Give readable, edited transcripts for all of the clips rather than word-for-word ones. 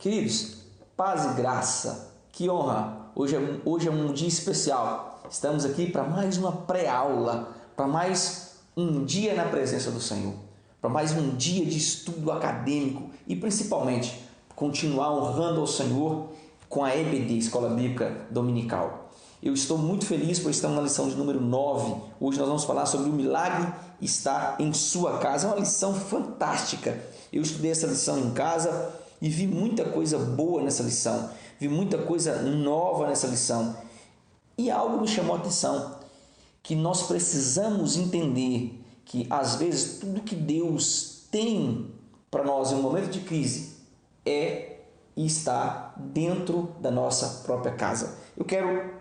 Queridos, paz e graça, que honra! Hoje é um dia especial. Estamos aqui para mais uma pré-aula, para mais um dia na presença do Senhor, para mais um dia de estudo acadêmico e principalmente continuar honrando ao Senhor com a EBD, Escola Bíblica Dominical. Eu estou muito feliz por estar na lição de número 9. Hoje nós vamos falar sobre o milagre está em sua casa. É uma lição fantástica. Eu estudei essa lição em casa e vi muita coisa boa nessa lição. Vi muita coisa nova nessa lição. E algo me chamou a atenção, que nós precisamos entender que às vezes tudo que Deus tem para nós em um momento de crise é e está dentro da nossa própria casa. Eu quero,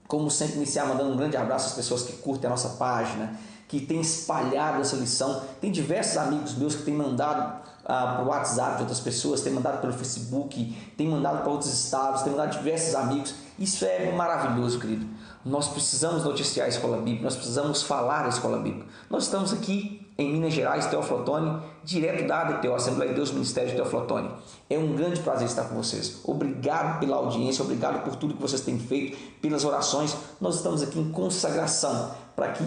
como sempre, iniciar mandando um grande abraço às pessoas que curtem a nossa página, que têm espalhado essa lição. Tem diversos amigos meus que têm mandado para o WhatsApp de outras pessoas, têm mandado pelo Facebook, têm mandado para outros estados, têm mandado diversos amigos. Isso é maravilhoso, querido. Nós precisamos noticiar a Escola Bíblica, nós precisamos falar a Escola Bíblica. Nós estamos aqui em Minas Gerais, Teófilo Otoni, direto da ADTO, Assembleia de Deus Ministério de Teófilo Otoni. É um grande prazer estar com vocês. Obrigado pela audiência, obrigado por tudo que vocês têm feito, pelas orações. Nós estamos aqui em consagração para que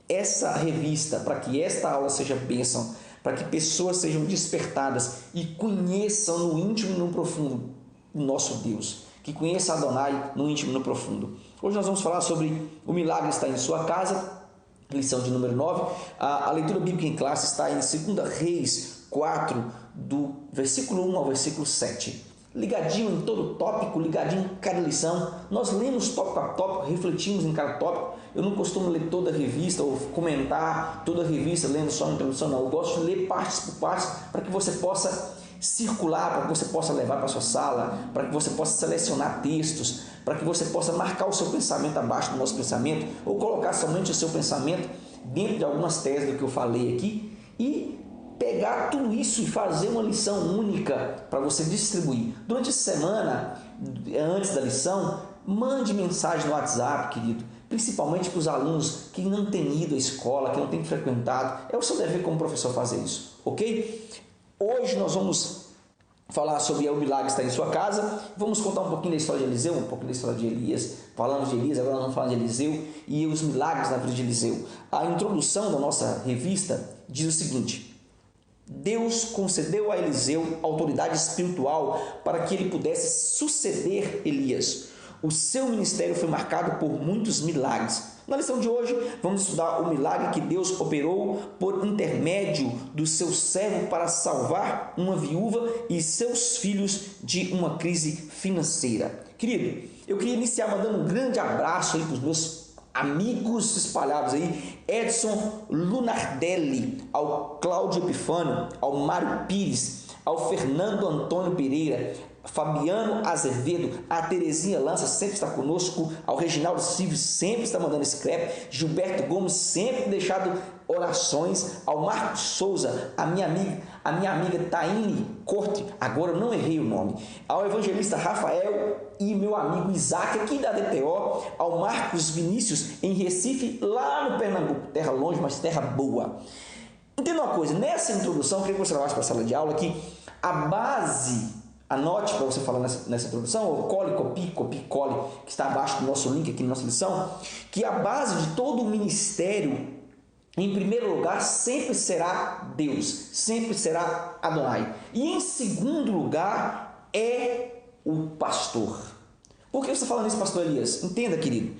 essa revista, para que esta aula seja bênção, para que pessoas sejam despertadas e conheçam no íntimo e no profundo o nosso Deus, que conheça Adonai no íntimo e no profundo. Hoje nós vamos falar sobre o milagre está em sua casa, lição de número 9. A leitura bíblica em classe está em 2 Reis 4, do versículo 1 ao versículo 7. Ligadinho em todo o tópico, ligadinho em cada lição. Nós lemos tópico a tópico, refletimos em cada tópico. Eu não costumo ler toda a revista ou comentar toda a revista lendo só a introdução, não. Eu gosto de ler partes por partes para que você possa circular, para que você possa levar para a sua sala, para que você possa selecionar textos, para que você possa marcar o seu pensamento abaixo do nosso pensamento ou colocar somente o seu pensamento dentro de algumas teses do que eu falei aqui e pegar tudo isso e fazer uma lição única para você distribuir. Durante a semana, antes da lição, mande mensagem no WhatsApp, querido, principalmente para os alunos que não têm ido à escola, que não têm frequentado. É o seu dever como professor fazer isso, ok? Hoje nós vamos falar sobre o milagre está em sua casa. Vamos contar um pouquinho da história de Eliseu, um pouquinho da história de Elias. Falamos de Elias, agora nós vamos falar de Eliseu e os milagres na vida de Eliseu. A introdução da nossa revista diz o seguinte: Deus concedeu a Eliseu autoridade espiritual para que ele pudesse suceder Elias. O seu ministério foi marcado por muitos milagres. Na lição de hoje, vamos estudar o milagre que Deus operou por intermédio do seu servo para salvar uma viúva e seus filhos de uma crise financeira. Querido, eu queria iniciar mandando um grande abraço aí para os meus amigos espalhados aí, Edson Lunardelli, ao Cláudio Epifânio, ao Mário Pires, ao Fernando Antônio Pereira, Fabiano Azevedo, a Terezinha Lança sempre está conosco, ao Reginaldo Silvio sempre está mandando scrap, Gilberto Gomes sempre deixado orações, ao Marcos Souza, a minha amiga Taine Corte, agora eu não errei o nome, ao evangelista Rafael e meu amigo Isaac aqui da DTO, ao Marcos Vinícius em Recife, lá no Pernambuco, terra longe, mas terra boa. Entenda uma coisa, nessa introdução, eu queria que você levasse para a sala de aula que a base, anote para você falar nessa introdução, ou copie, que está abaixo do nosso link aqui na nossa lição, que a base de todo o ministério, em primeiro lugar, sempre será Deus, sempre será Adonai. E em segundo lugar, é o pastor. Por que você está falando isso, pastor Elias? Entenda, querido.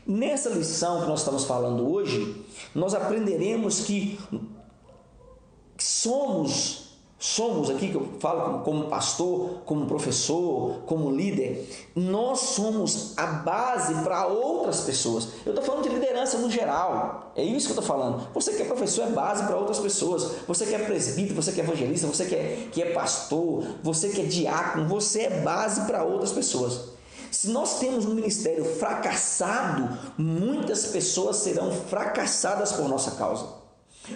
Nessa lição que nós estamos falando hoje, nós aprenderemos que somos aqui, que eu falo como pastor, como professor, como líder, nós somos a base para outras pessoas. Eu estou falando de liderança no geral, é isso que eu estou falando. Você que é professor é base para outras pessoas, você que é presbítero, você que é evangelista, você que é pastor, você que é diácono, você é base para outras pessoas. Se nós temos um ministério fracassado, muitas pessoas serão fracassadas por nossa causa.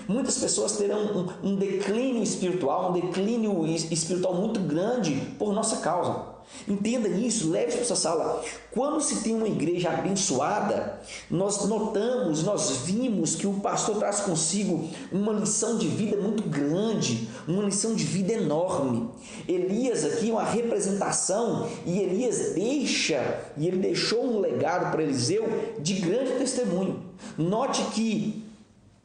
Muitas pessoas terão um declínio espiritual muito grande por nossa causa. Entenda isso, leve isso para sua sala. Quando se tem uma igreja abençoada, nós notamos, nós vimos que o pastor traz consigo uma lição de vida muito grande, uma lição de vida enorme. Elias aqui, uma representação, e Elias ele deixou um legado para Eliseu de grande testemunho. Note que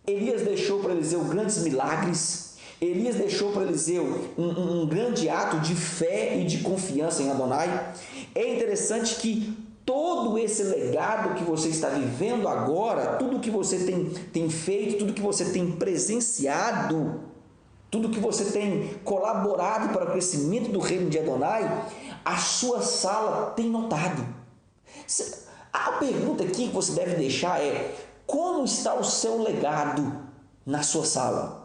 Elias deixou para Eliseu grandes milagres. Elias deixou para Eliseu um grande ato de fé e de confiança em Adonai. É interessante que todo esse legado que você está vivendo agora, tudo que você tem feito, tudo que você tem presenciado, tudo que você tem colaborado para o crescimento do reino de Adonai, a sua sala tem notado. A pergunta aqui que você deve deixar é: como está o seu legado na sua sala?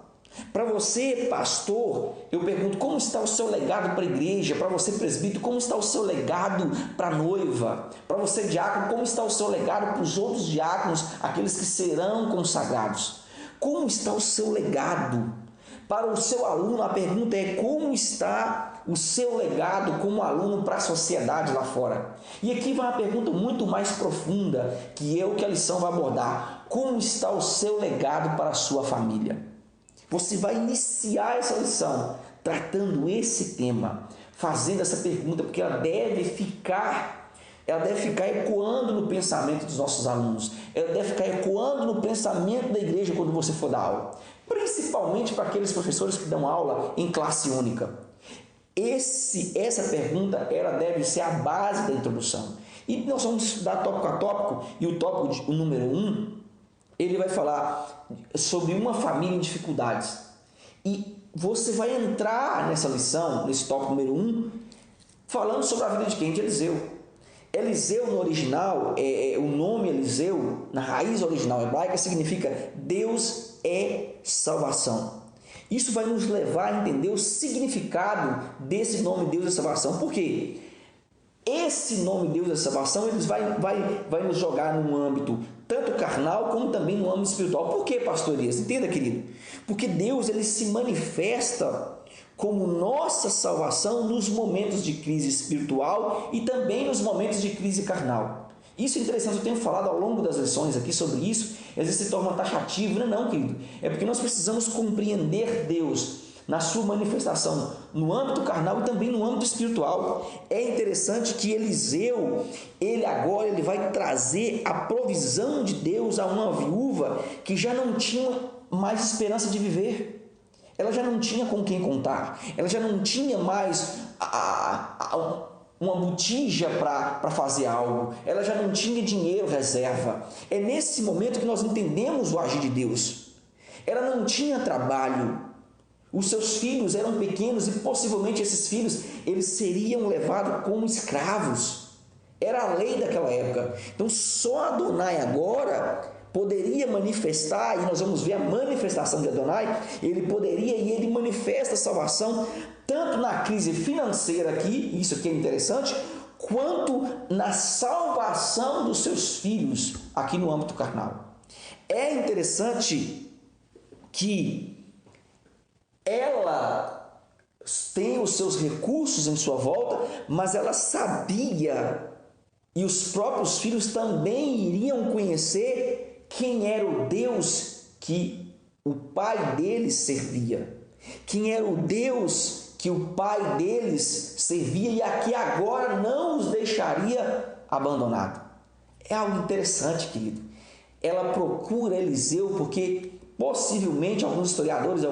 Para você, pastor, eu pergunto: como está o seu legado para a igreja? Para você, presbítero, como está o seu legado para a noiva? Para você, diácono, como está o seu legado para os outros diáconos, aqueles que serão consagrados? Como está o seu legado? Para o seu aluno, a pergunta é: como está o seu legado como aluno para a sociedade lá fora? E aqui vai uma pergunta muito mais profunda, que é o que a lição vai abordar: como está o seu legado para a sua família? Você vai iniciar essa lição tratando esse tema, fazendo essa pergunta, porque ela deve ficar ecoando no pensamento dos nossos alunos, ela deve ficar ecoando no pensamento da igreja quando você for dar aula, principalmente para aqueles professores que dão aula em classe única. Essa pergunta ela deve ser a base da introdução. E nós vamos estudar tópico a tópico, e o tópico número 1, ele vai falar sobre uma família em dificuldades. E você vai entrar nessa lição, nesse tópico número 1, falando sobre a vida de quem? De Eliseu. Eliseu no original, o nome Eliseu, na raiz original hebraica, significa Deus é salvação. Isso vai nos levar a entender o significado desse nome Deus é salvação. Por quê? Esse nome Deus é salvação, ele vai nos jogar num âmbito tanto carnal como também no âmbito espiritual. Por quê, pastor Elias? Entenda, querido. Porque Deus ele se manifesta como nossa salvação nos momentos de crise espiritual e também nos momentos de crise carnal. Isso é interessante, eu tenho falado ao longo das lições aqui sobre isso, às vezes se torna taxativo, não, querido. É porque nós precisamos compreender Deus na sua manifestação no âmbito carnal e também no âmbito espiritual. É interessante que Eliseu, ele vai trazer a provisão de Deus a uma viúva que já não tinha mais esperança de viver. Ela já não tinha com quem contar, ela já não tinha mais uma botija para fazer algo, ela já não tinha dinheiro reserva. É nesse momento que nós entendemos o agir de Deus. Ela não tinha trabalho, os seus filhos eram pequenos e possivelmente esses filhos eles seriam levados como escravos. Era a lei daquela época. Então só Adonai agora poderia manifestar, e nós vamos ver a manifestação de Adonai, ele manifesta a salvação tanto na crise financeira aqui, isso aqui é interessante, quanto na salvação dos seus filhos aqui no âmbito carnal. É interessante que ela tem os seus recursos em sua volta, mas ela sabia, e os próprios filhos também iriam conhecer quem era o Deus que o pai deles servia. Quem era o Deus que o pai deles servia e aqui agora não os deixaria abandonados. É algo interessante, querido. Ela procura Eliseu porque possivelmente alguns historiadores,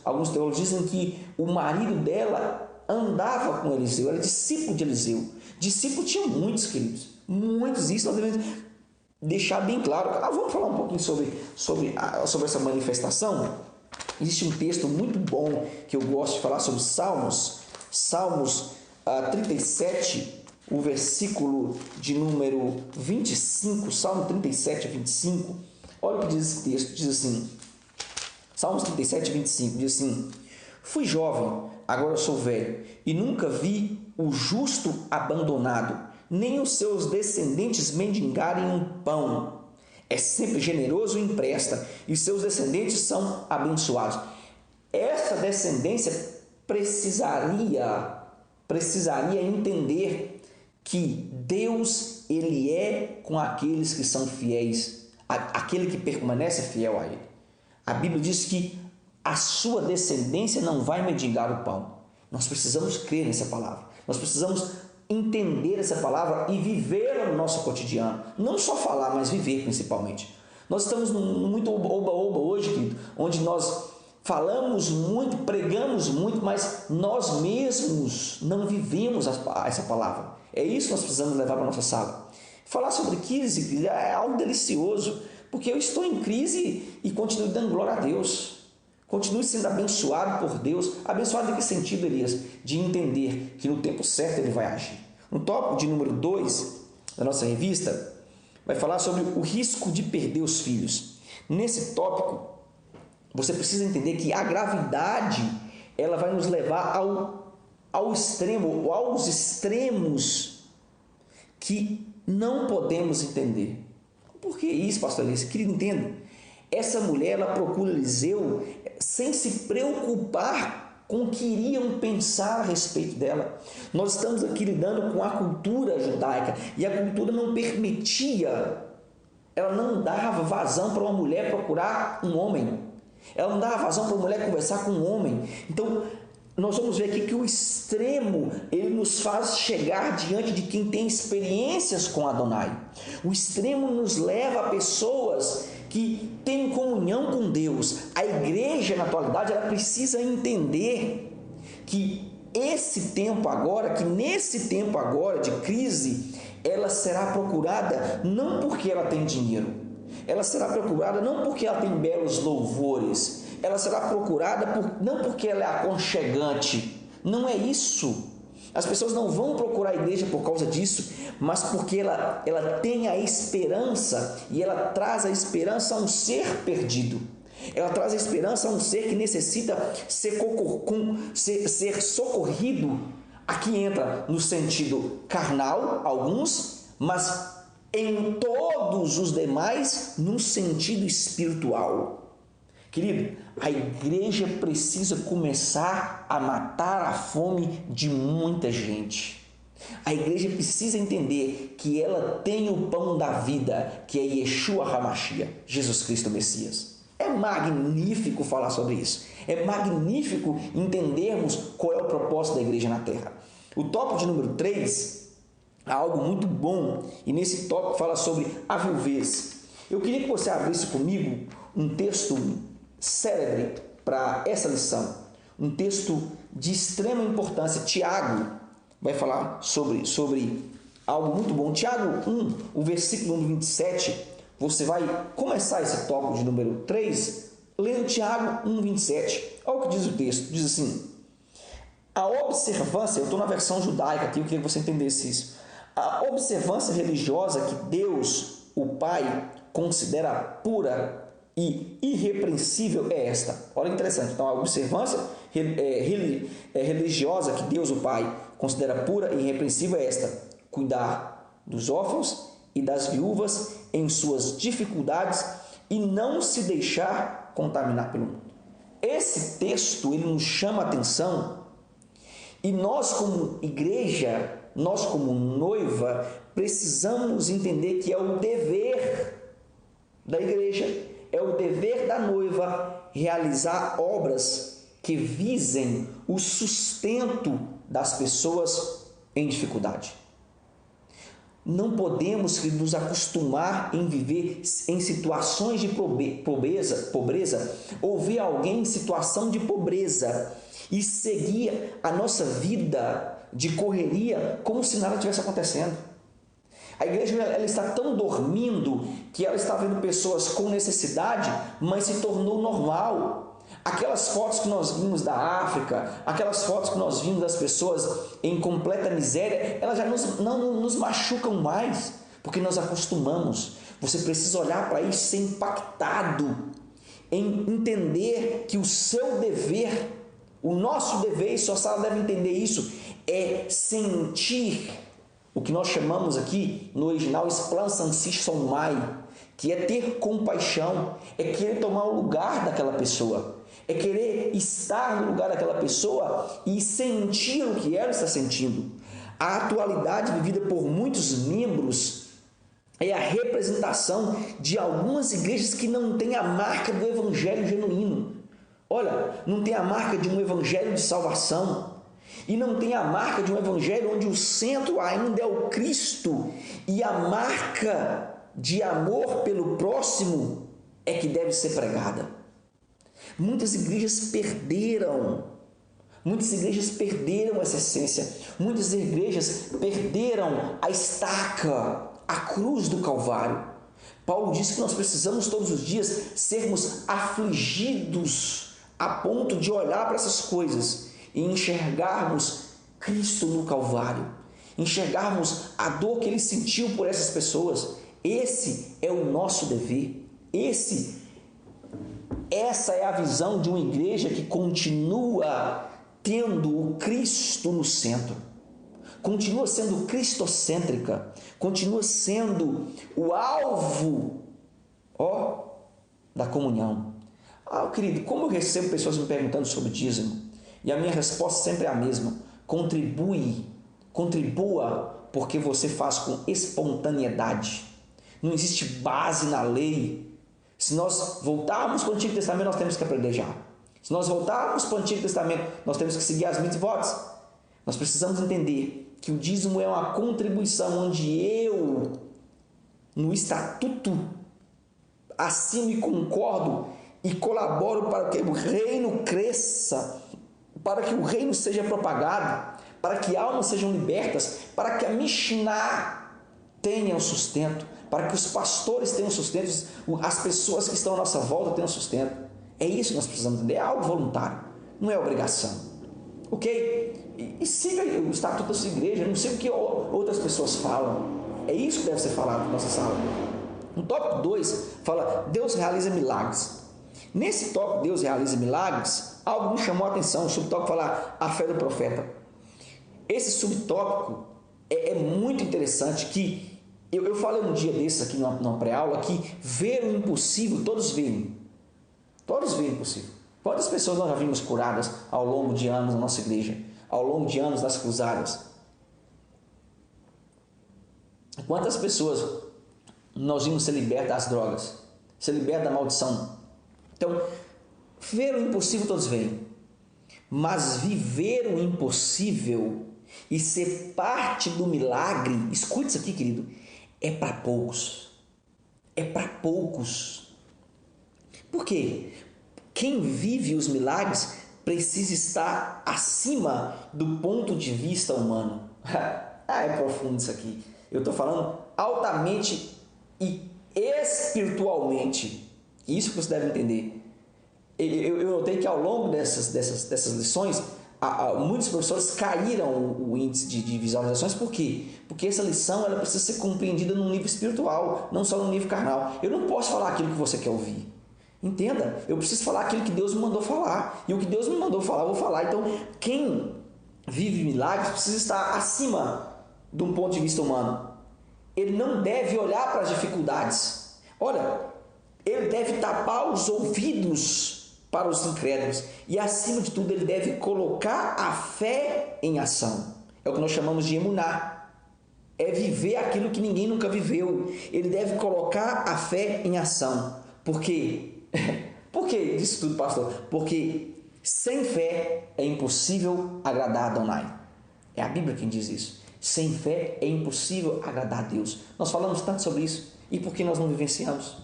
alguns teólogos dizem que o marido dela andava com Eliseu, era discípulo de Eliseu. Discípulo tinha muitos, queridos, muitos. Isso nós devemos deixar bem claro. Vamos falar um pouquinho sobre essa manifestação. Existe um texto muito bom que eu gosto de falar sobre Salmos 37, o versículo de número 25, Salmo 37, 25. Olha o que diz esse texto, diz assim, Salmos 37, 25, diz assim: fui jovem, agora sou velho, e nunca vi o justo abandonado, nem os seus descendentes mendigarem um pão. é sempre generoso e empresta, e seus descendentes são abençoados. Essa descendência precisaria entender que Deus, Ele é com aqueles que são fiéis, aquele que permanece fiel a Ele. A Bíblia diz que a sua descendência não vai mendigar o pão. Nós precisamos crer nessa palavra. Nós precisamos entender essa palavra e vivê-la no nosso cotidiano. Não só falar, mas viver principalmente. Nós estamos muito oba-oba hoje, querido, onde nós falamos muito, pregamos muito, mas nós mesmos não vivemos essa palavra. É isso que nós precisamos levar para a nossa sala. Falar sobre crise é algo delicioso, porque eu estou em crise e continuo dando glória a Deus. Continue sendo abençoado por Deus. Abençoado em que sentido, Elias? De entender que no tempo certo Ele vai agir. No tópico de número 2 da nossa revista, vai falar sobre o risco de perder os filhos. Nesse tópico, você precisa entender que a gravidade ela vai nos levar ao extremo, ou aos extremos que não podemos entender. Por que isso, pastor Elias? Querido, entenda. Essa mulher, ela procura Eliseu sem se preocupar com o que iriam pensar a respeito dela. Nós estamos aqui lidando com a cultura judaica e a cultura não permitia, ela não dava vazão para uma mulher procurar um homem. Ela não dava vazão para uma mulher conversar com um homem. Então, nós vamos ver aqui que o extremo, ele nos faz chegar diante de quem tem experiências com Adonai. O extremo nos leva a pessoas que têm comunhão com Deus. A igreja, na atualidade, ela precisa entender que nesse tempo agora de crise, ela será procurada não porque ela tem dinheiro. Ela será procurada não porque ela tem belos louvores. Ela será procurada não porque ela é aconchegante. Não é isso. As pessoas não vão procurar a igreja por causa disso, mas porque ela tem a esperança, e ela traz a esperança a um ser perdido. Ela traz a esperança a um ser que necessita ser socorrido. Aqui entra no sentido carnal, alguns, mas em todos os demais, no sentido espiritual. Querido, a igreja precisa começar a matar a fome de muita gente. A igreja precisa entender que ela tem o pão da vida, que é Yeshua HaMashiach, Jesus Cristo Messias. É magnífico falar sobre isso. É magnífico entendermos qual é o propósito da igreja na terra. O tópico de número 3 é algo muito bom, e nesse tópico fala sobre a viuvez. Eu queria que você abrisse comigo um texto célebre para essa lição, um texto de extrema importância. Tiago vai falar sobre algo muito bom. Tiago 1, o versículo 27, você vai começar esse tópico de número 3, lendo Tiago 1, 27. Olha o que diz o texto, diz assim: a observância, eu estou na versão judaica aqui, eu queria que você entendesse isso. A observância religiosa que Deus, o Pai, considera pura e irrepreensível é esta. Olha que interessante. Então, a observância religiosa que Deus, o Pai, considera pura e irrepreensível é esta: cuidar dos órfãos e das viúvas em suas dificuldades e não se deixar contaminar pelo mundo. Esse texto, ele nos chama a atenção, e nós como igreja, nós como noiva, precisamos entender que é o dever da igreja, é o dever da noiva realizar obras que visem o sustento das pessoas em dificuldade. Não podemos nos acostumar em viver em situações de pobreza, ou ver alguém em situação de pobreza e seguir a nossa vida de correria como se nada tivesse acontecendo. A igreja ela está tão dormindo que ela está vendo pessoas com necessidade, mas se tornou normal. Aquelas fotos que nós vimos da África, aquelas fotos que nós vimos das pessoas em completa miséria, elas já não nos machucam mais, porque nós acostumamos. Você precisa olhar para isso e ser impactado, em entender que o seu dever, o nosso dever, e sua sala deve entender isso, é sentir o que nós chamamos aqui no original Splansansishomai, que é ter compaixão, é querer tomar o lugar daquela pessoa, é querer estar no lugar daquela pessoa e sentir o que ela está sentindo. A atualidade vivida por muitos membros é a representação de algumas igrejas que não têm a marca do evangelho genuíno. Olha, não tem a marca de um evangelho de salvação e não tem a marca de um evangelho onde o centro ainda é o Cristo e a marca de amor pelo próximo é que deve ser pregada. Muitas igrejas perderam essa essência, muitas igrejas perderam a estaca, a cruz do Calvário. Paulo diz que nós precisamos todos os dias sermos afligidos a ponto de olhar para essas coisas e enxergarmos Cristo no Calvário, enxergarmos a dor que ele sentiu por essas pessoas. Esse é o nosso dever. Essa é a visão de uma igreja que continua tendo o Cristo no centro, continua sendo cristocêntrica, continua sendo o alvo da comunhão. Querido, como eu recebo pessoas me perguntando sobre dízimo, e a minha resposta sempre é a mesma: contribua porque você faz com espontaneidade. Não existe base na lei. Se nós voltarmos para o Antigo Testamento, nós temos que aprender já. Se nós voltarmos para o Antigo Testamento, nós temos que seguir as mitzvot. Nós precisamos entender que o dízimo é uma contribuição onde eu, no estatuto, assino e concordo e colaboro para que o reino cresça, para que o reino seja propagado, para que almas sejam libertas, para que a Mishnah tenha o sustento, para que os pastores tenham sustento, as pessoas que estão à nossa volta tenham sustento. É isso que nós precisamos entender, é algo voluntário, não é obrigação. Ok? E siga o estatuto da sua igreja, não sei o que outras pessoas falam. É isso que deve ser falado na nossa sala. No tópico 2, fala Deus realiza milagres. Nesse tópico, Deus realiza milagres, algo me chamou a atenção. O subtópico fala a fé do profeta. Esse subtópico é muito interessante, que eu falei um dia desses aqui numa pré-aula, que ver o impossível, todos veem o impossível. Quantas pessoas nós já vimos curadas ao longo de anos na nossa igreja, ao longo de anos das cruzadas? Quantas pessoas nós vimos ser libertas das drogas, ser libertas da maldição? Então, ver o impossível todos veem, mas viver o impossível e ser parte do milagre, escute isso aqui, querido, é para poucos. É para poucos. Por quê? Quem vive os milagres precisa estar acima do ponto de vista humano. É profundo isso aqui. Eu estou falando altamente e espiritualmente. Isso que você deve entender. Eu notei que ao longo dessas lições, muitos professores caíram o índice de visualizações. Por quê? Porque essa lição ela precisa ser compreendida num nível espiritual, não só no nível carnal. Eu não posso falar aquilo que você quer ouvir. Entenda, eu preciso falar aquilo que Deus me mandou falar. E o que Deus me mandou falar, eu vou falar. Então, quem vive milagres precisa estar acima de um ponto de vista humano. Ele não deve olhar para as dificuldades. Olha, ele deve tapar os ouvidos para os incrédulos. E, acima de tudo, ele deve colocar a fé em ação. É o que nós chamamos de emuná. É viver aquilo que ninguém nunca viveu. Ele deve colocar a fé em ação. Por quê? Por que isso tudo, pastor? Porque sem fé é impossível agradar a Adonai. É a Bíblia quem diz isso. Sem fé é impossível agradar a Deus. Nós falamos tanto sobre isso. E por que nós não vivenciamos?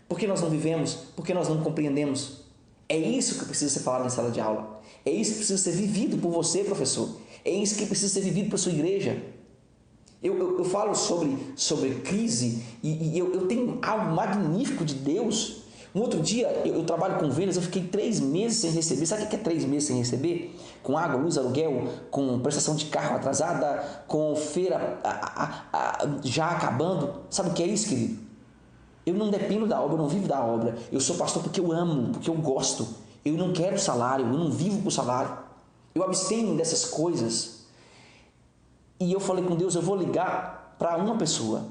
Por que nós não vivemos? Por que nós não compreendemos? É isso que precisa ser falado na sala de aula. É isso que precisa ser vivido por você, professor. É isso que precisa ser vivido por sua igreja. Eu falo sobre crise e eu tenho algo magnífico de Deus. Um outro dia, eu trabalho com vendas, eu fiquei 3 meses sem receber. Sabe o que é 3 meses sem receber? Com água, luz, aluguel, com prestação de carro atrasada, com feira já acabando. Sabe o que é isso, querido? Eu não dependo da obra, eu não vivo da obra. Eu sou pastor porque eu amo, porque eu gosto. Eu não quero salário, eu não vivo por salário. Eu abstenho dessas coisas. E eu falei com Deus, eu vou ligar para uma pessoa.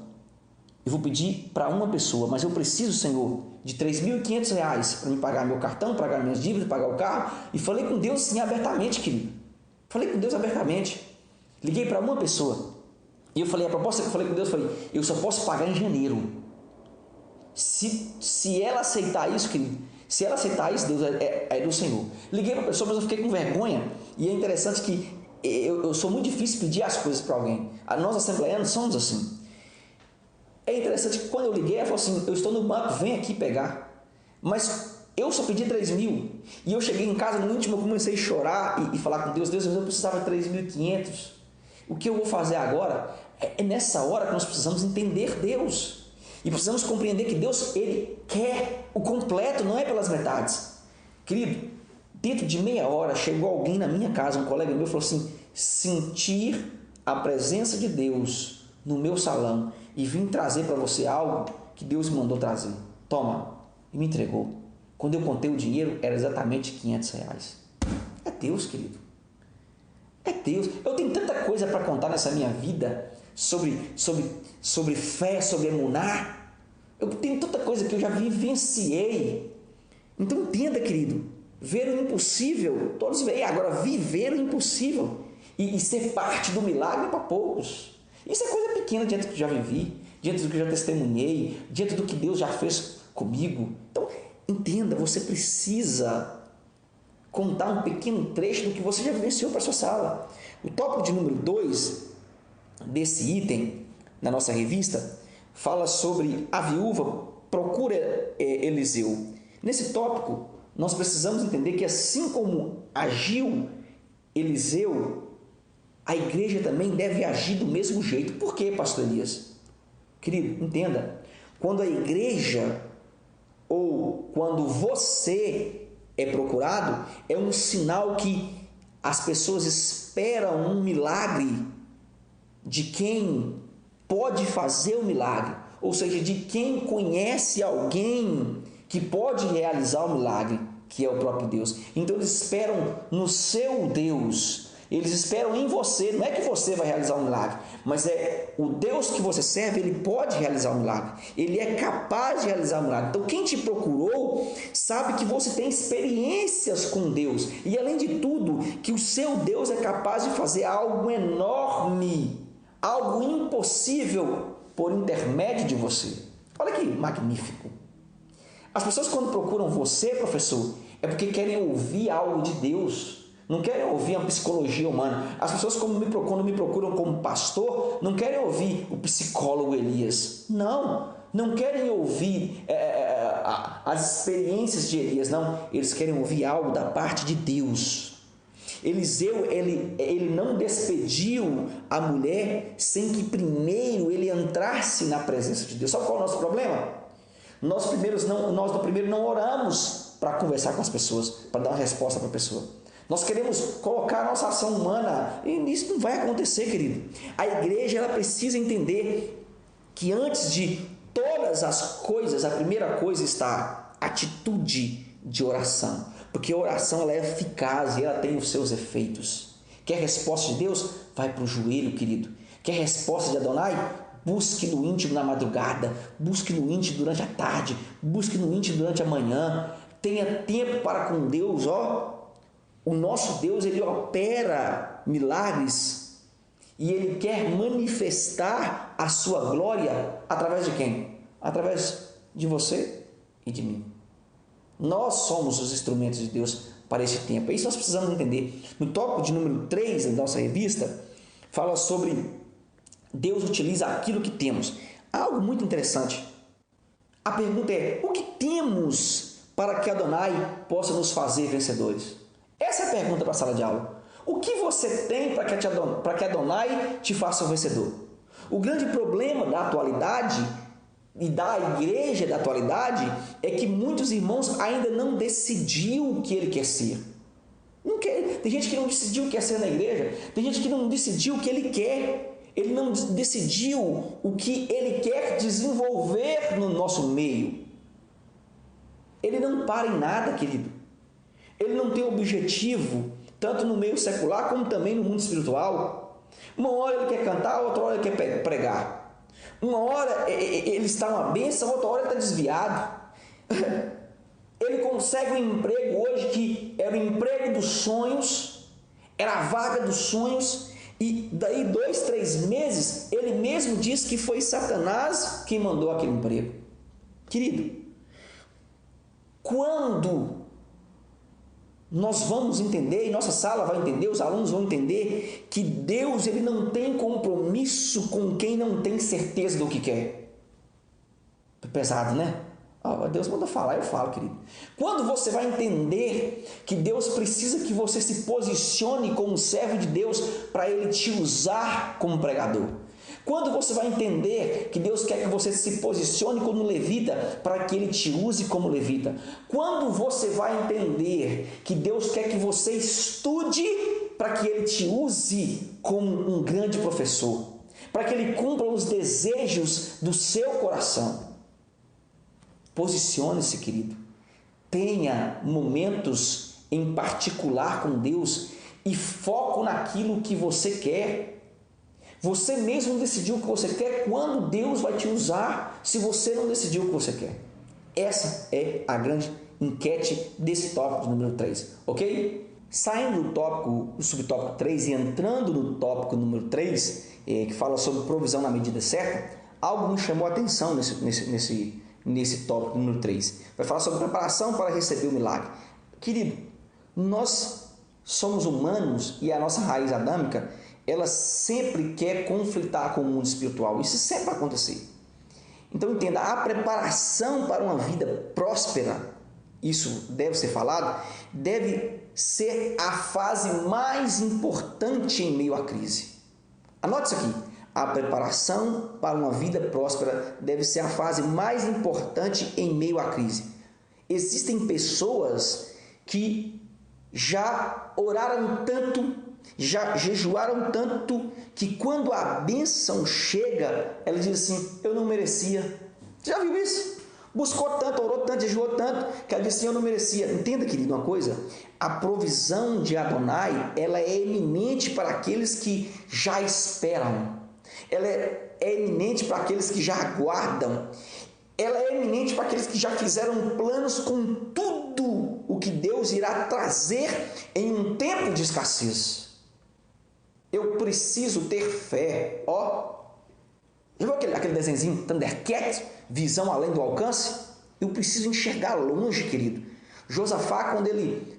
eu vou pedir para uma pessoa, mas eu preciso, Senhor, de R$ 3.500 para me pagar meu cartão, pagar minhas dívidas, pagar o carro. E falei com Deus assim abertamente, querido. Falei com Deus abertamente. Liguei para uma pessoa. E eu falei, a proposta que eu falei com Deus, eu só posso pagar em janeiro. Se ela aceitar isso, querido, se ela aceitar isso, Deus é do Senhor. Liguei para a pessoa, mas eu fiquei com vergonha. E é interessante que eu sou muito difícil pedir as coisas para alguém. Nós assembleianos somos assim. É interessante que quando eu liguei, ela falou assim, eu estou no banco, vem aqui pegar. Mas eu só pedi 3.000. E eu cheguei em casa, no íntimo, eu comecei a chorar e falar com Deus, Deus, eu precisava de 3.500. O que eu vou fazer agora? É nessa hora que nós precisamos entender Deus. E precisamos compreender que Deus, Ele quer o completo, não é pelas metades. Querido, dentro de meia hora, chegou alguém na minha casa, um colega meu, falou assim, sentir a presença de Deus no meu salão e vim trazer para você algo que Deus me mandou trazer. Toma, e me entregou. Quando eu contei o dinheiro, era exatamente R$ 500. É Deus, querido. É Deus. Eu tenho tanta coisa para contar nessa minha vida sobre fé, sobre emuná. Eu tenho tanta coisa que eu já vivenciei. Então entenda, querido, ver o impossível, todos veem, agora viver o impossível e ser parte do milagre para poucos. Isso é coisa pequena diante do que já vivi, diante do que já testemunhei, diante do que Deus já fez comigo. Então, entenda, você precisa contar um pequeno trecho do que você já vivenciou para a sua sala. O tópico de número 2 desse item, na nossa revista, fala sobre a viúva procura Eliseu. Nesse tópico, nós precisamos entender que assim como agiu Eliseu, a igreja também deve agir do mesmo jeito. Por quê, pastor Elias? Querido, entenda, quando a igreja ou quando você é procurado, é um sinal que as pessoas esperam um milagre de quem pode fazer o milagre, ou seja, de quem conhece alguém que pode realizar o milagre, que é o próprio Deus. Então eles esperam no seu Deus, eles esperam em você. Não é que você vai realizar um milagre, mas é o Deus que você serve, ele pode realizar um milagre, ele é capaz de realizar um milagre. Então quem te procurou sabe que você tem experiências com Deus e, além de tudo, que o seu Deus é capaz de fazer algo enorme, algo impossível por intermédio de você. Olha que magnífico. As pessoas, quando procuram você, professor, é porque querem ouvir algo de Deus, não querem ouvir a psicologia humana. As pessoas, quando me procuram como pastor, não querem ouvir o psicólogo Elias. Não querem ouvir as experiências de Elias, não. Eles querem ouvir algo da parte de Deus. Eliseu, ele não despediu a mulher sem que primeiro ele entrasse na presença de Deus. Sabe qual é o nosso problema? Nós do primeiro não oramos para conversar com as pessoas, para dar uma resposta para a pessoa. Nós queremos colocar a nossa ação humana, e isso não vai acontecer, querido. A igreja, ela precisa entender que antes de todas as coisas, a primeira coisa está a atitude de oração. Porque a oração, ela é eficaz e ela tem os seus efeitos. Quer resposta de Deus? Vai para o joelho, querido. Quer resposta de Adonai? Busque no íntimo na madrugada, busque no íntimo durante a tarde, busque no íntimo durante a manhã. Tenha tempo para com Deus, O nosso Deus, ele opera milagres e ele quer manifestar a sua glória através de quem? Através de você e de mim. Nós somos os instrumentos de Deus para esse tempo. É isso que nós precisamos entender. No tópico de número 3 da nossa revista, fala sobre Deus utiliza aquilo que temos. Algo muito interessante. A pergunta é: o que temos para que Adonai possa nos fazer vencedores? Essa é a pergunta para a sala de aula. O que você tem para que Adonai te faça um vencedor? O grande problema da atualidade e da igreja da atualidade é que muitos irmãos ainda não decidiu o que ele quer ser. Tem gente que não decidiu o que quer ser na igreja, tem gente que não decidiu o que ele quer. Ele não decidiu o que ele quer desenvolver no nosso meio. Ele não para em nada, querido. Ele não tem objetivo, tanto no meio secular como também no mundo espiritual. Uma hora ele quer cantar, outra hora ele quer pregar. Uma hora ele está uma bênção, outra hora ele está desviado. Ele consegue um emprego hoje que era o emprego dos sonhos, era a vaga dos sonhos, e daí 2, 3 meses, ele mesmo diz que foi Satanás quem mandou aquele emprego. Querido, quando nós vamos entender, e nossa sala vai entender, os alunos vão entender, que Deus ele não tem compromisso com quem não tem certeza do que quer. É pesado, né? Deus manda falar, eu falo, querido. Quando você vai entender que Deus precisa que você se posicione como servo de Deus para Ele te usar como pregador. Quando você vai entender que Deus quer que você se posicione como levita para que Ele te use como levita. Quando você vai entender que Deus quer que você estude para que Ele te use como um grande professor. Para que Ele cumpra os desejos do seu coração. Posicione-se, querido. Tenha momentos em particular com Deus e foco naquilo que você quer. Você mesmo decidiu o que você quer, quando Deus vai te usar, se você não decidiu o que você quer. Essa é a grande enquete desse tópico número 3, ok? Saindo do subtópico 3 e entrando no tópico número 3, que fala sobre provisão na medida certa, algo me chamou a atenção nesse tópico número 3. Vai falar sobre preparação para receber o milagre. Querido, nós somos humanos e a nossa raiz adâmica, ela sempre quer conflitar com o mundo espiritual. Isso sempre vai acontecer. Então entenda, a preparação para uma vida próspera, isso deve ser falado, deve ser a fase mais importante em meio à crise. Anote isso aqui. A preparação para uma vida próspera deve ser a fase mais importante em meio à crise. Existem pessoas que já oraram tanto, já jejuaram tanto, que quando a bênção chega, ela diz assim, eu não merecia. Já viu isso? Buscou tanto, orou tanto, jejuou tanto, que ela disse assim, eu não merecia. Entenda, querido, uma coisa, a provisão de Adonai, ela é eminente para aqueles que já esperam. Ela é eminente para aqueles que já aguardam. Ela é eminente para aqueles que já fizeram planos com tudo o que Deus irá trazer em um tempo de escassez. Eu preciso ter fé. Já viu aquele desenhozinho Thundercat? Visão além do alcance? Eu preciso enxergar longe, querido. Josafá, quando ele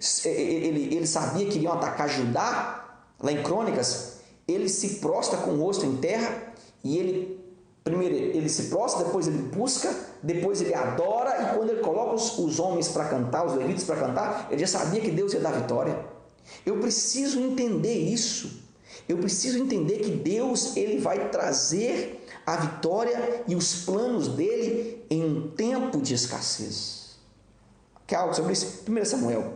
sabia que iriam atacar Judá, lá em Crônicas, ele se prostra com o rosto em terra e primeiro ele se prostra, depois ele busca, depois ele adora, e quando ele coloca os homens para cantar, os levitas para cantar, ele já sabia que Deus ia dar vitória. Eu preciso entender isso. Eu preciso entender que Deus ele vai trazer a vitória e os planos dele em um tempo de escassez. Quer algo sobre isso? 1 Samuel.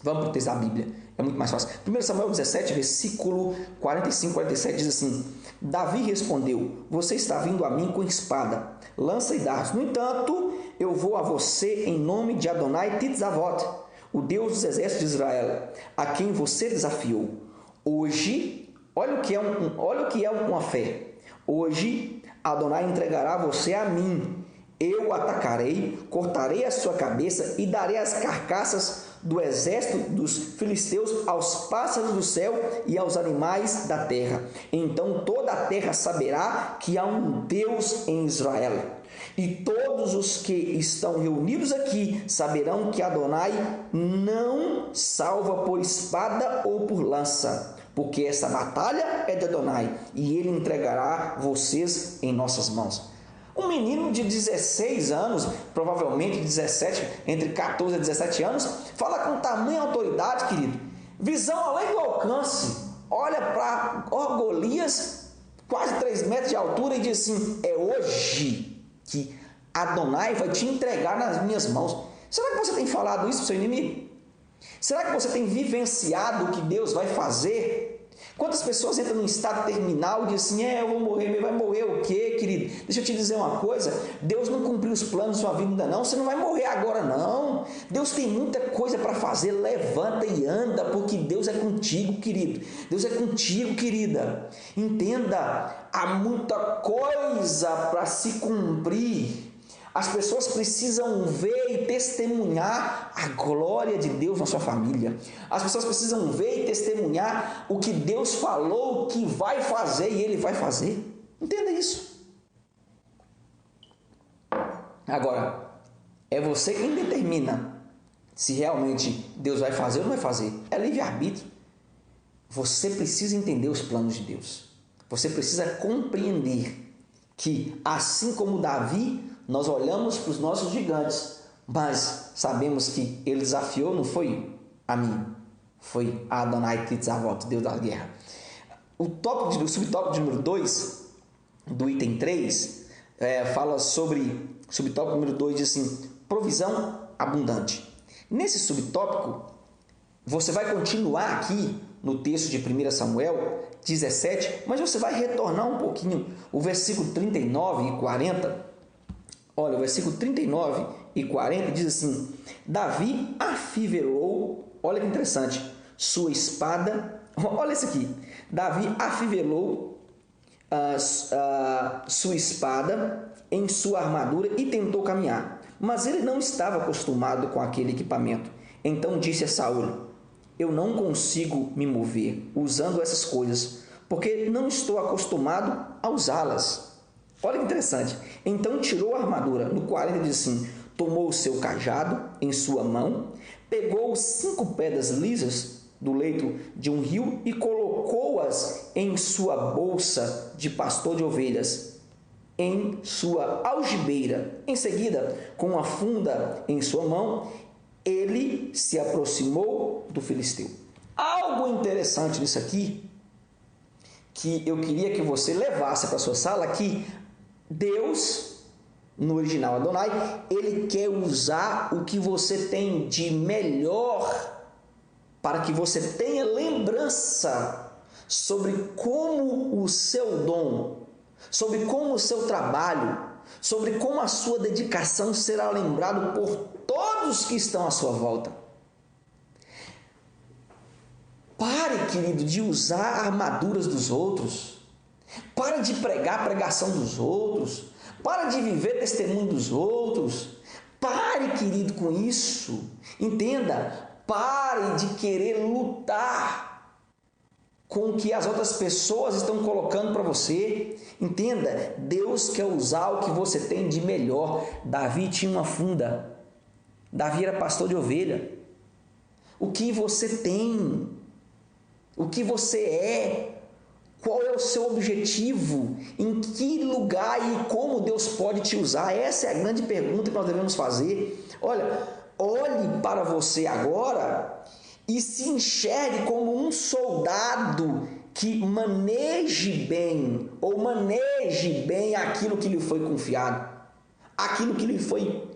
Vamos para o texto da Bíblia. É muito mais fácil. 1 Samuel 17, versículo 45, 47 diz assim: Davi respondeu, você está vindo a mim com espada, lança e dardos. No entanto, eu vou a você em nome de Adonai Titzavot, o Deus dos exércitos de Israel, a quem você desafiou. Hoje, olha o que é uma fé. Hoje, Adonai entregará você a mim. Eu o atacarei, cortarei a sua cabeça e darei as carcaças do exército dos filisteus aos pássaros do céu e aos animais da terra. Então toda a terra saberá que há um Deus em Israel. E todos os que estão reunidos aqui saberão que Adonai não salva por espada ou por lança, porque essa batalha é de Adonai, e ele entregará vocês em nossas mãos. Um menino de 16 anos, provavelmente 17, entre 14 e 17 anos, fala com tamanha autoridade, querido. Visão além do alcance. Olha para Golias, quase 3 metros de altura, e diz assim, é hoje que Adonai vai te entregar nas minhas mãos. Será que você tem falado isso para o seu inimigo? Será que você tem vivenciado o que Deus vai fazer? Quantas pessoas entram num estado terminal e dizem assim, eu vou morrer, mas vai morrer o quê, querido? Deixa eu te dizer uma coisa, Deus não cumpriu os planos da sua vida ainda não, você não vai morrer agora não. Deus tem muita coisa para fazer, levanta e anda, porque Deus é contigo, querido. Deus é contigo, querida. Entenda, há muita coisa para se cumprir. As pessoas precisam ver e testemunhar a glória de Deus na sua família. As pessoas precisam ver e testemunhar o que Deus falou que vai fazer e Ele vai fazer. Entenda isso. Agora, é você quem determina se realmente Deus vai fazer ou não vai fazer. É livre-arbítrio. Você precisa entender os planos de Deus. Você precisa compreender que, assim como Davi, nós olhamos para os nossos gigantes, mas sabemos que ele desafiou, não foi a mim, foi a Adonai Tzavot, Deus da guerra. O subtópico número 2, do item 3, fala sobre, subtópico número 2 diz assim, provisão abundante. Nesse subtópico, você vai continuar aqui no texto de 1 Samuel 17, mas você vai retornar um pouquinho, o versículo 39 e 40. Olha, o versículo 39 e 40 diz assim, Davi afivelou, olha que interessante, sua espada, olha isso aqui, Davi afivelou sua espada em sua armadura e tentou caminhar, mas ele não estava acostumado com aquele equipamento. Então disse a Saul, eu não consigo me mover usando essas coisas, porque não estou acostumado a usá-las. Olha que interessante. Então tirou a armadura. No 40 diz assim, tomou o seu cajado em sua mão, pegou 5 pedras lisas do leito de um rio e colocou-as em sua bolsa de pastor de ovelhas, em sua algibeira. Em seguida, com a funda em sua mão, ele se aproximou do filisteu. Algo interessante nisso aqui, que eu queria que você levasse para a sua sala, que Deus, no original Adonai, Ele quer usar o que você tem de melhor para que você tenha lembrança sobre como o seu dom, sobre como o seu trabalho, sobre como a sua dedicação será lembrado por todos que estão à sua volta. Pare, querido, de usar armaduras dos outros. Para de pregar a pregação dos outros. Para de viver testemunho dos outros. Pare, querido, com isso. Entenda, pare de querer lutar com o que as outras pessoas estão colocando para você. Entenda, Deus quer usar o que você tem de melhor. Davi tinha uma funda. Davi era pastor de ovelha. O que você tem? O que você é? Qual é o seu objetivo? Em que lugar e como Deus pode te usar? Essa é a grande pergunta que nós devemos fazer. Olha, olhe para você agora e se enxergue como um soldado que maneje bem aquilo que lhe foi confiado, aquilo que lhe foi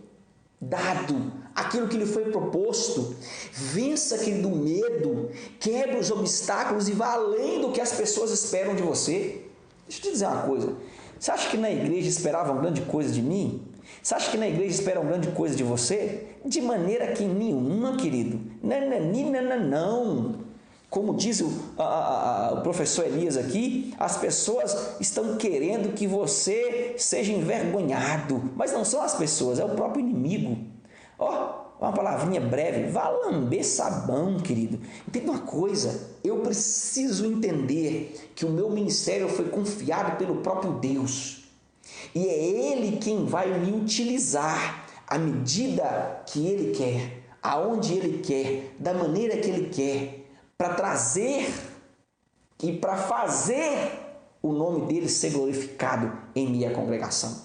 dado, aquilo que lhe foi proposto. Vença aquele do medo, quebre os obstáculos e vá além do que as pessoas esperam de você. Deixa eu te dizer uma coisa, você acha que na igreja esperavam grande coisa de mim? Você acha que na igreja esperam grande coisa de você? De maneira que nenhuma, querido. Não. Como diz o professor Elias aqui, as pessoas estão querendo que você seja envergonhado, mas não são as pessoas, é o próprio inimigo. Uma palavrinha breve, vá lamber sabão, querido. Entenda uma coisa, eu preciso entender que o meu ministério foi confiado pelo próprio Deus. E é Ele quem vai me utilizar à medida que Ele quer, aonde Ele quer, da maneira que Ele quer, para trazer e para fazer o nome dele ser glorificado em minha congregação.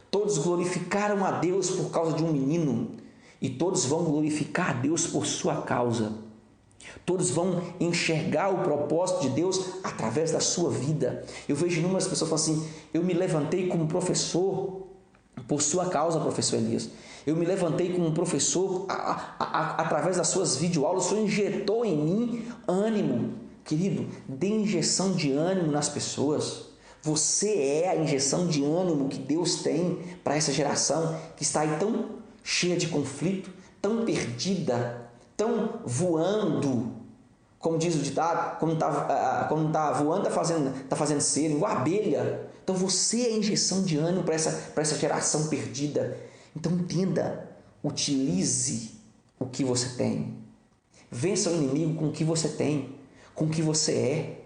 Todos glorificaram a Deus por causa de um menino e todos vão glorificar a Deus por sua causa. Todos vão enxergar o propósito de Deus através da sua vida. Eu vejo inúmeras pessoas falando assim, eu me levantei como professor por sua causa, professor Elias. Eu me levantei como professor através das suas videoaulas. O Senhor injetou em mim ânimo. Querido, dê injeção de ânimo nas pessoas. Você é a injeção de ânimo que Deus tem para essa geração que está aí tão cheia de conflito, tão perdida, tão voando, como diz o ditado, quando está voando, está fazendo cera, igual abelha. Então você é a injeção de ânimo para essa geração perdida. Então entenda, utilize o que você tem. Vença o inimigo com o que você tem, com o que você é.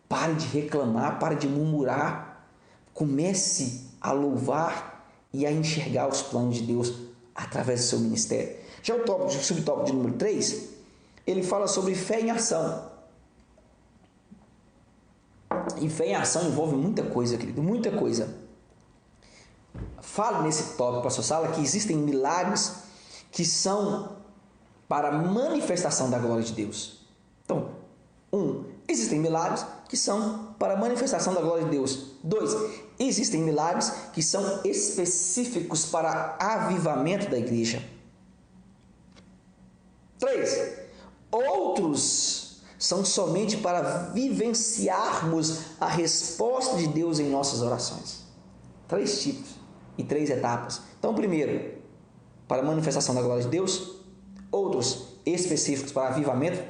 Pare de reclamar, pare de murmurar. Comece a louvar e a enxergar os planos de Deus através do seu ministério. Já o subtópico de número 3, ele fala sobre fé em ação. E fé em ação envolve muita coisa, querido, muita coisa. Fale nesse tópico para a sua sala que existem milagres que são para a manifestação da glória de Deus. Então, 1. Existem milagres que são para a manifestação da glória de Deus. 2. Existem milagres que são específicos para avivamento da igreja. 3. Outros são somente para vivenciarmos a resposta de Deus em nossas orações. 3 tipos e 3 etapas. Então, primeiro, para a manifestação da glória de Deus. Outros específicos para avivamento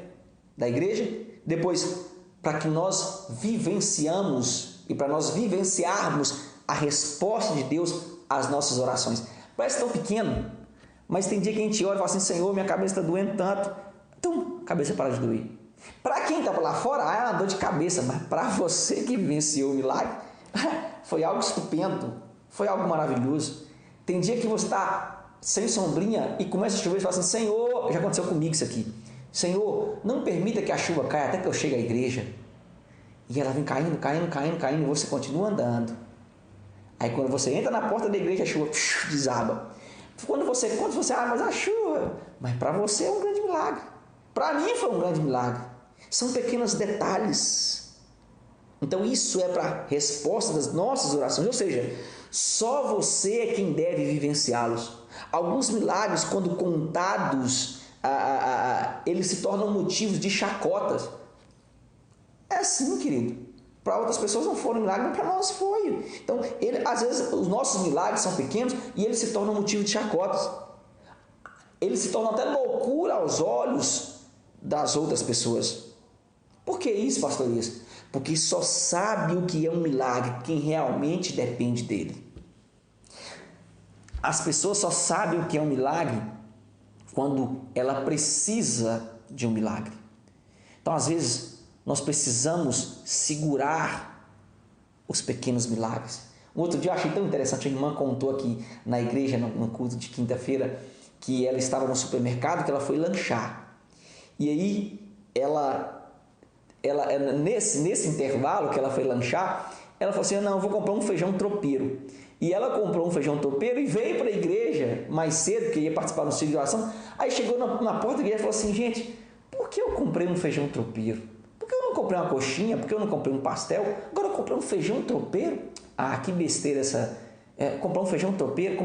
da igreja. Depois, para que nós vivenciamos e para nós vivenciarmos a resposta de Deus às nossas orações. Parece tão pequeno, mas tem dia que a gente olha e fala assim: Senhor, minha cabeça está doendo tanto. Então, a cabeça para de doer. Para quem está lá fora, é uma dor de cabeça, mas para você que vivenciou o milagre, foi algo estupendo, foi algo maravilhoso. Tem dia que você está sem sombrinha e começa a chover e fala assim: Senhor, já aconteceu comigo isso aqui. Senhor, não permita que a chuva caia até que eu chegue à igreja. E ela vem caindo, e você continua andando. Aí quando você entra na porta da igreja, a chuva desaba. Quando você, mas a chuva... Mas para você é um grande milagre. Para mim foi um grande milagre. São pequenos detalhes. Então isso é para a resposta das nossas orações. Ou seja, só você é quem deve vivenciá-los. Alguns milagres, quando contados, eles se tornam motivos de chacotas. É assim, querido. Para outras pessoas não foram milagres, mas para nós foi. Então, às vezes, os nossos milagres são pequenos e eles se tornam motivo de chacotas. Eles se tornam até loucura aos olhos das outras pessoas. Por que isso, pastor Elias? Porque só sabe o que é um milagre quem realmente depende dele. As pessoas só sabem o que é um milagre quando ela precisa de um milagre. Então, às vezes, nós precisamos segurar os pequenos milagres. Um outro dia eu achei tão interessante, a irmã contou aqui na igreja, no culto de quinta-feira, que ela estava no supermercado, que ela foi lanchar. E aí, nesse intervalo que ela foi lanchar, ela falou assim: não, eu vou comprar um feijão tropeiro. E ela comprou um feijão tropeiro e veio para a igreja mais cedo, porque ia participar do ciclo de oração. Aí chegou na porta da igreja e falou assim: gente, por que eu comprei um feijão tropeiro? Por que eu não comprei uma coxinha? Por que eu não comprei um pastel? Agora eu comprei um feijão tropeiro? Ah, que besteira essa. Comprar um feijão tropeiro,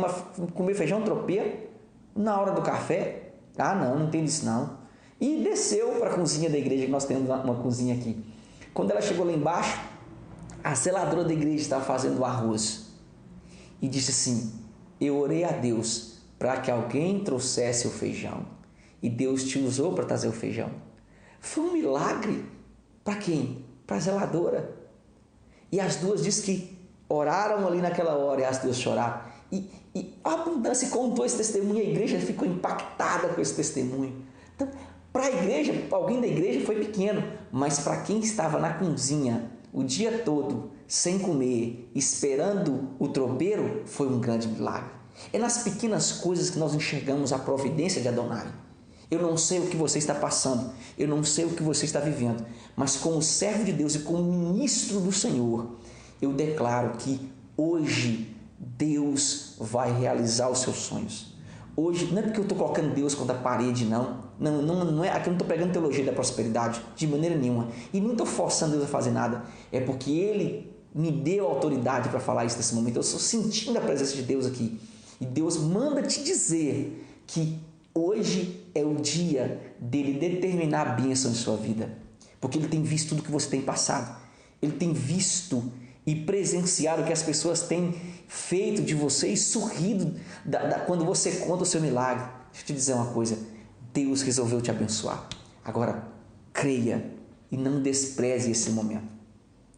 comer feijão tropeiro na hora do café? Ah, não entendo isso não. E desceu para a cozinha da igreja, que nós temos uma cozinha aqui. Quando ela chegou lá embaixo, a zeladora da igreja estava fazendo o arroz. E disse assim: eu orei a Deus para que alguém trouxesse o feijão. E Deus te usou para trazer o feijão. Foi um milagre. Para quem? Para a zeladora. E as duas diz que oraram ali naquela hora e as duas choraram. E a abundância contou esse testemunho. A igreja ficou impactada com esse testemunho. Então, para a igreja, para alguém da igreja foi pequeno. Mas para quem estava na cozinha o dia todo, sem comer, esperando o tropeiro, foi um grande milagre. É nas pequenas coisas que nós enxergamos a providência de Adonai. Eu não sei o que você está passando, eu não sei o que você está vivendo, mas como servo de Deus e como ministro do Senhor, eu declaro que hoje Deus vai realizar os seus sonhos. Hoje, não é porque eu estou colocando Deus contra a parede, não é, aqui eu não estou pregando teologia da prosperidade, de maneira nenhuma, e nem estou forçando Deus a fazer nada, é porque Ele me deu autoridade para falar isso nesse momento. Eu estou sentindo a presença de Deus aqui, e Deus manda te dizer que hoje é o dia dele determinar a bênção em sua vida, porque Ele tem visto tudo que você tem passado. Ele tem visto e presenciado o que as pessoas têm feito de você e sorrido quando você conta o seu milagre. Deixa eu te dizer uma coisa, Deus resolveu te abençoar. Agora, creia e não despreze esse momento.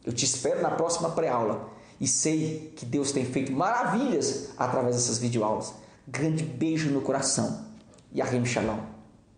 Eu te espero na próxima pré-aula e sei que Deus tem feito maravilhas através dessas videoaulas. Grande beijo no coração e Arim Shalom.